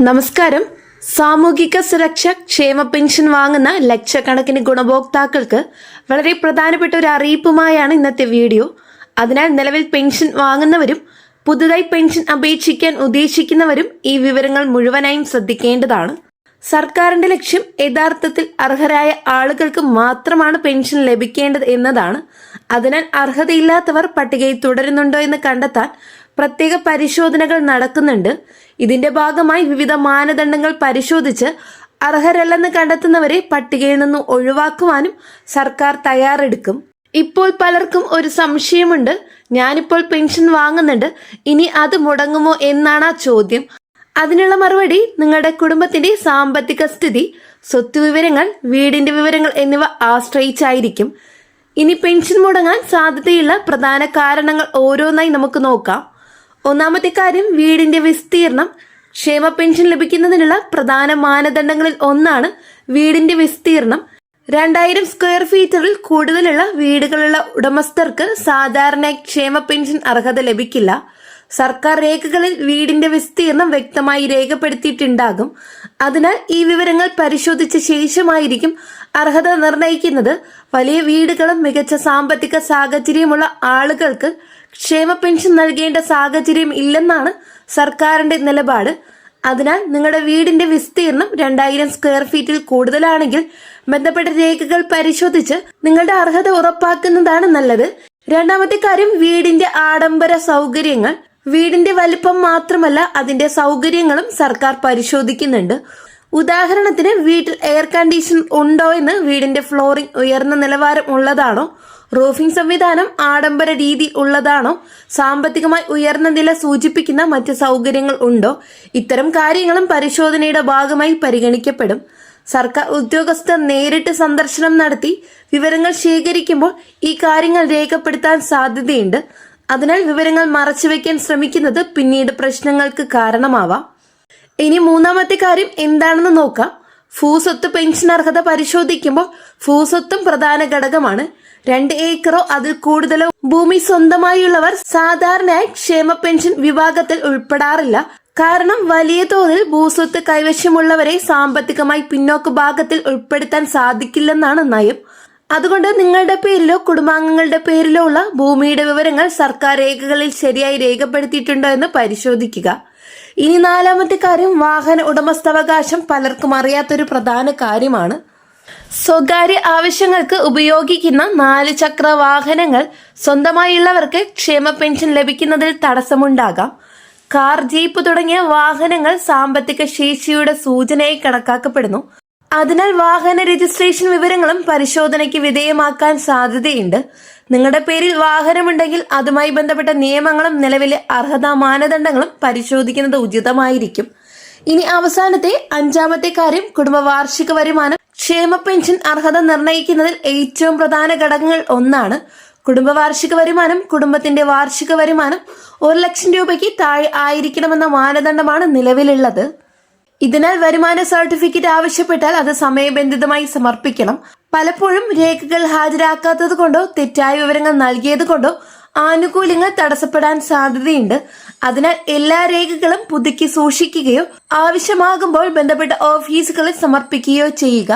നമസ്കാരം. സാമൂഹിക സുരക്ഷ ക്ഷേമ പെൻഷൻ വാങ്ങുന്ന ലക്ഷക്കണക്കിന് ഗുണഭോക്താക്കൾക്ക് വളരെ പ്രധാനപ്പെട്ട ഒരു അറിയിപ്പുമായാണ് ഇന്നത്തെ വീഡിയോ. അതിനാൽ നിലവിൽ പെൻഷൻ വാങ്ങുന്നവരും പുതുതായി പെൻഷൻ അപേക്ഷിക്കാൻ ഉദ്ദേശിക്കുന്നവരും ഈ വിവരങ്ങൾ മുഴുവനായും ശ്രദ്ധിക്കേണ്ടതാണ്. സർക്കാരിന്റെ ലക്ഷ്യം യഥാർത്ഥത്തിൽ അർഹരായ ആളുകൾക്ക് മാത്രമാണ് പെൻഷൻ ലഭിക്കേണ്ടത് എന്നതാണ്. അതിനാൽ അർഹതയില്ലാത്തവർ പട്ടികയിൽ തുടരുന്നുണ്ടോ എന്ന് കണ്ടെത്താൻ പ്രത്യേക പരിശോധനകൾ നടക്കുന്നുണ്ട്. ഇതിന്റെ ഭാഗമായി വിവിധ മാനദണ്ഡങ്ങൾ പരിശോധിച്ച് അർഹരല്ലെന്ന് കണ്ടെത്തുന്നവരെ പട്ടികയിൽ നിന്ന് ഒഴിവാക്കുവാനും സർക്കാർ തയ്യാറെടുക്കും. ഇപ്പോൾ പലർക്കും ഒരു സംശയമുണ്ട്, ഞാനിപ്പോൾ പെൻഷൻ വാങ്ങുന്നുണ്ട്, ഇനി അത് മുടങ്ങുമോ എന്നാണ് ആ ചോദ്യം. അതിനുള്ള മറുപടി നിങ്ങളുടെ കുടുംബത്തിന്റെ സാമ്പത്തിക സ്ഥിതി, സ്വത്ത് വിവരങ്ങൾ, വീടിന്റെ വിവരങ്ങൾ എന്നിവ ആശ്രയിച്ചായിരിക്കും. ഇനി പെൻഷൻ മുടങ്ങാൻ സാധ്യതയുള്ള പ്രധാന കാരണങ്ങൾ ഓരോന്നായി നമുക്ക് നോക്കാം. ഒന്നാമത്തെ കാര്യം വീടിന്റെ വിസ്തീർണം. ക്ഷേമ പെൻഷൻ ലഭിക്കുന്നതിനുള്ള പ്രധാന മാനദണ്ഡങ്ങളിൽ ഒന്നാണ് വീടിന്റെ വിസ്തീർണം. 2000 സ്ക്വയർ ഫീറ്ററിൽ കൂടുതലുള്ള വീടുകളുള്ള ഉടമസ്ഥർക്ക് സാധാരണ ക്ഷേമ പെൻഷൻ അർഹത ലഭിക്കില്ല. സർക്കാർ രേഖകളിൽ വീടിന്റെ വിസ്തീർണം വ്യക്തമായി രേഖപ്പെടുത്തിയിട്ടുണ്ടാകും. അതിനാൽ ഈ വിവരങ്ങൾ പരിശോധിച്ച ശേഷമായിരിക്കും അർഹത നിർണയിക്കുന്നത്. വലിയ വീടുകളും മികച്ച സാമ്പത്തിക സാഹചര്യമുള്ള ആളുകൾക്ക് ക്ഷേമ പെൻഷൻ നൽകേണ്ട സാഹചര്യം ഇല്ലെന്നാണ് സർക്കാരിന്റെ നിലപാട്. അതിനാൽ നിങ്ങളുടെ വീടിന്റെ വിസ്തീർണം 2000 സ്ക്വയർ ഫീറ്റിൽ കൂടുതലാണെങ്കിൽ ബന്ധപ്പെട്ട രേഖകൾ പരിശോധിച്ച് നിങ്ങളുടെ അർഹത ഉറപ്പാക്കുന്നതാണ് നല്ലത്. രണ്ടാമത്തെ കാര്യം വീടിന്റെ ആഡംബര സൗകര്യങ്ങൾ. വീടിന്റെ വലിപ്പം മാത്രമല്ല അതിന്റെ സൗകര്യങ്ങളും സർക്കാർ പരിശോധിക്കുന്നുണ്ട്. ഉദാഹരണത്തിന് വീട്ടിൽ എയർ കണ്ടീഷൻ ഉണ്ടോ എന്ന്, വീടിന്റെ ഫ്ലോറിംഗ് ഉയർന്ന നിലവാരം ഉള്ളതാണോ, റൂഫിംഗ് സംവിധാനം ആഡംബര രീതി ഉള്ളതാണോ, സാമ്പത്തികമായി ഉയർന്ന നില സൂചിപ്പിക്കുന്ന മറ്റ് സൗകര്യങ്ങൾ ഉണ്ടോ, ഇത്തരം കാര്യങ്ങളും പരിശോധനയുടെ ഭാഗമായി പരിഗണിക്കപ്പെടും. സർക്കാർ ഉദ്യോഗസ്ഥർ നേരിട്ട് സന്ദർശനം നടത്തി വിവരങ്ങൾ ശേഖരിക്കുമ്പോൾ ഈ കാര്യങ്ങൾ രേഖപ്പെടുത്താൻ സാധ്യതയുണ്ട്. അതിനാൽ വിവരങ്ങൾ മറച്ചുവെക്കാൻ ശ്രമിക്കുന്നത് പിന്നീട് പ്രശ്നങ്ങൾക്ക് കാരണമാവാം. ഇനി മൂന്നാമത്തെ കാര്യം എന്താണെന്ന് നോക്കാം. ഭൂസ്വത്ത് പെൻഷൻ അർഹത പരിശോധിക്കുമ്പോൾ ഭൂസ്വത്തും പ്രധാന ഘടകമാണ്. 2 ഏക്കറോ അതിൽ കൂടുതലോ ഭൂമി സ്വന്തമായുള്ളവർ സാധാരണയായി ക്ഷേമ പെൻഷൻ വിഭാഗത്തിൽ ഉൾപ്പെടാറില്ല. കാരണം വലിയ തോതിൽ ഭൂസ്വത്ത് കൈവശമുള്ളവരെ സാമ്പത്തികമായി പിന്നോക്ക ഭാഗത്തിൽ ഉൾപ്പെടുത്താൻ സാധിക്കില്ലെന്നാണ് നയം. അതുകൊണ്ട് നിങ്ങളുടെ പേരിലോ കുടുംബാംഗങ്ങളുടെ പേരിലോ ഉള്ള ഭൂമിയുടെ വിവരങ്ങൾ സർക്കാർ രേഖകളിൽ ശരിയായി രേഖപ്പെടുത്തിയിട്ടുണ്ടോ എന്ന് പരിശോധിക്കുക. ഇനി നാലാമത്തെ കാര്യം വാഹന ഉടമസ്ഥാവകാശം. പലർക്കും അറിയാത്തൊരു പ്രധാന കാര്യമാണ്. സ്വകാര്യ ആവശ്യങ്ങൾക്ക് ഉപയോഗിക്കുന്ന 4 ചക്ര വാഹനങ്ങൾ സ്വന്തമായുള്ളവർക്ക് ക്ഷേമ പെൻഷൻ ലഭിക്കുന്നതിൽ തടസ്സമുണ്ടാകാം. കാർ, ജീപ്പ് തുടങ്ങിയ വാഹനങ്ങൾ സാമ്പത്തിക ശേഷിയുടെ സൂചനയായി കണക്കാക്കപ്പെടുന്നു. അതിനാൽ വാഹന രജിസ്ട്രേഷൻ വിവരങ്ങളും പരിശോധനയ്ക്ക് വിധേയമാക്കാൻ സാധ്യതയുണ്ട്. നിങ്ങളുടെ പേരിൽ വാഹനമുണ്ടെങ്കിൽ അതുമായി ബന്ധപ്പെട്ട നിയമങ്ങളും നിലവിലെ അർഹതാ മാനദണ്ഡങ്ങളും പരിശോധിക്കുന്നത് ഉചിതമായിരിക്കും. ഇനി അവസാനത്തെ 5ാമത്തെ കാര്യം കുടുംബ വാർഷിക വരുമാനം. ക്ഷേമ പെൻഷൻ അർഹത നിർണയിക്കുന്നതിൽ ഏറ്റവും പ്രധാന ഘടകങ്ങൾ ഒന്നാണ് കുടുംബ വാർഷിക വരുമാനം. കുടുംബത്തിന്റെ വാർഷിക വരുമാനം 1 ലക്ഷം രൂപയ്ക്ക് താഴെ ആയിരിക്കണമെന്ന മാനദണ്ഡമാണ് നിലവിലുള്ളത്. ഇതിനാൽ വരുമാന സർട്ടിഫിക്കറ്റ് ആവശ്യപ്പെട്ടാൽ അത് സമയബന്ധിതമായി സമർപ്പിക്കണം. പലപ്പോഴും രേഖകൾ ഹാജരാക്കാത്തത് കൊണ്ടോ തെറ്റായ വിവരങ്ങൾ നൽകിയത് കൊണ്ടോ ആനുകൂല്യങ്ങൾ തടസ്സപ്പെടാൻ സാധ്യതയുണ്ട്. അതിനാൽ എല്ലാ രേഖകളും പുതുക്കി സൂക്ഷിക്കുകയോ ആവശ്യമാകുമ്പോൾ ബന്ധപ്പെട്ട ഓഫീസുകളിൽ സമർപ്പിക്കുകയോ ചെയ്യുക.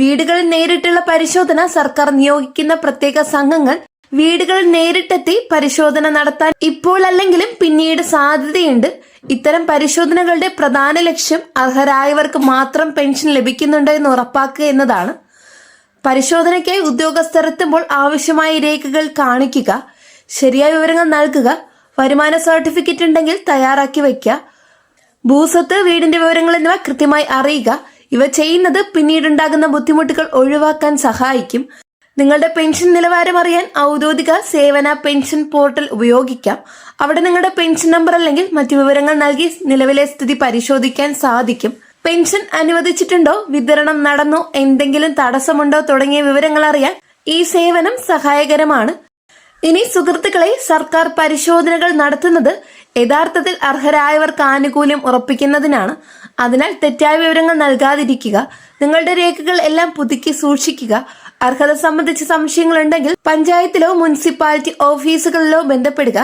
വീടുകളിൽ നേരിട്ടുള്ള പരിശോധന. സർക്കാർ നിയോഗിക്കുന്ന പ്രത്യേക സംഘങ്ങൾ വീടുകളിൽ നേരിട്ടെത്തി പരിശോധന നടത്താൻ ഇപ്പോൾ അല്ലെങ്കിലും പിന്നീട് സാധ്യതയുണ്ട്. ഇത്തരം പരിശോധനകളുടെ പ്രധാന ലക്ഷ്യം അർഹരായവർക്ക് മാത്രം പെൻഷൻ ലഭിക്കുന്നുണ്ടോ എന്ന് ഉറപ്പാക്കുക എന്നതാണ്. പരിശോധനയ്ക്കായി ഉദ്യോഗസ്ഥർ എത്തുമ്പോൾ ആവശ്യമായ രേഖകൾ കാണിക്കുക, ശരിയായ വിവരങ്ങൾ നൽകുക, വരുമാന സർട്ടിഫിക്കറ്റ് ഉണ്ടെങ്കിൽ തയ്യാറാക്കി വയ്ക്കുക, ഭൂസ്വത്ത്, വീടിന്റെ വിവരങ്ങൾ എന്നിവ കൃത്യമായി അറിയുക. ഇവ ചെയ്യുന്നത് പിന്നീടുണ്ടാകുന്ന ബുദ്ധിമുട്ടുകൾ ഒഴിവാക്കാൻ സഹായിക്കും. നിങ്ങളുടെ പെൻഷൻ നിലവാരം അറിയാൻ ഔദ്യോഗിക സേവന പെൻഷൻ പോർട്ടൽ ഉപയോഗിക്കാം. അവിടെ നിങ്ങളുടെ പെൻഷൻ നമ്പർ അല്ലെങ്കിൽ മറ്റു വിവരങ്ങൾ നൽകി നിലവിലെ സ്ഥിതി പരിശോധിക്കാൻ സാധിക്കും. പെൻഷൻ അനുവദിച്ചിട്ടുണ്ടോ, വിതരണം നടന്നോ, എന്തെങ്കിലും തടസ്സമുണ്ടോ തുടങ്ങിയ വിവരങ്ങൾ അറിയാൻ ഈ സേവനം സഹായകരമാണ്. ഇനി സുഹൃത്തുക്കളെ, സർക്കാർ പരിശോധനകൾ നടത്തുന്നത് യഥാർത്ഥത്തിൽ അർഹരായവർക്ക് ആനുകൂല്യം ഉറപ്പിക്കുന്നതിനാണ്. അതിനാൽ തെറ്റായ വിവരങ്ങൾ നൽകാതിരിക്കുക. നിങ്ങളുടെ രേഖകൾ എല്ലാം പുതുക്കി സൂക്ഷിക്കുക. അർഹത സംബന്ധിച്ച സംശയങ്ങളുണ്ടെങ്കിൽ പഞ്ചായത്തിലോ മുനിസിപ്പാലിറ്റി ഓഫീസുകളിലോ ബന്ധപ്പെടുക.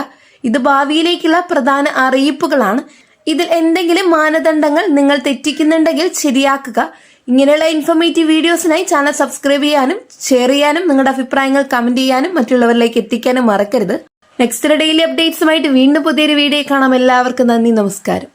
ഇത് ഭാവിയിലേക്കുള്ള പ്രധാന അറിയിപ്പുകളാണ്. ഇതിൽ എന്തെങ്കിലും മാനദണ്ഡങ്ങൾ നിങ്ങൾ തെറ്റിക്കുന്നുണ്ടെങ്കിൽ ശരിയാക്കുക. ഇങ്ങനെയുള്ള ഇൻഫോർമേറ്റീവ് വീഡിയോസിനായി ചാനൽ സബ്സ്ക്രൈബ് ചെയ്യാനും ഷെയർ ചെയ്യാനും നിങ്ങളുടെ അഭിപ്രായങ്ങൾ കമന്റ് ചെയ്യാനും മറ്റുള്ളവരിലേക്ക് എത്തിക്കാനും മറക്കരുത്. നെക്സ്റ്റ് ഡെയിലി അപ്ഡേറ്റ്സുമായിട്ട് വീണ്ടും പുതിയൊരു വീഡിയോ കാണാം. എല്ലാവർക്കും നന്ദി, നമസ്കാരം.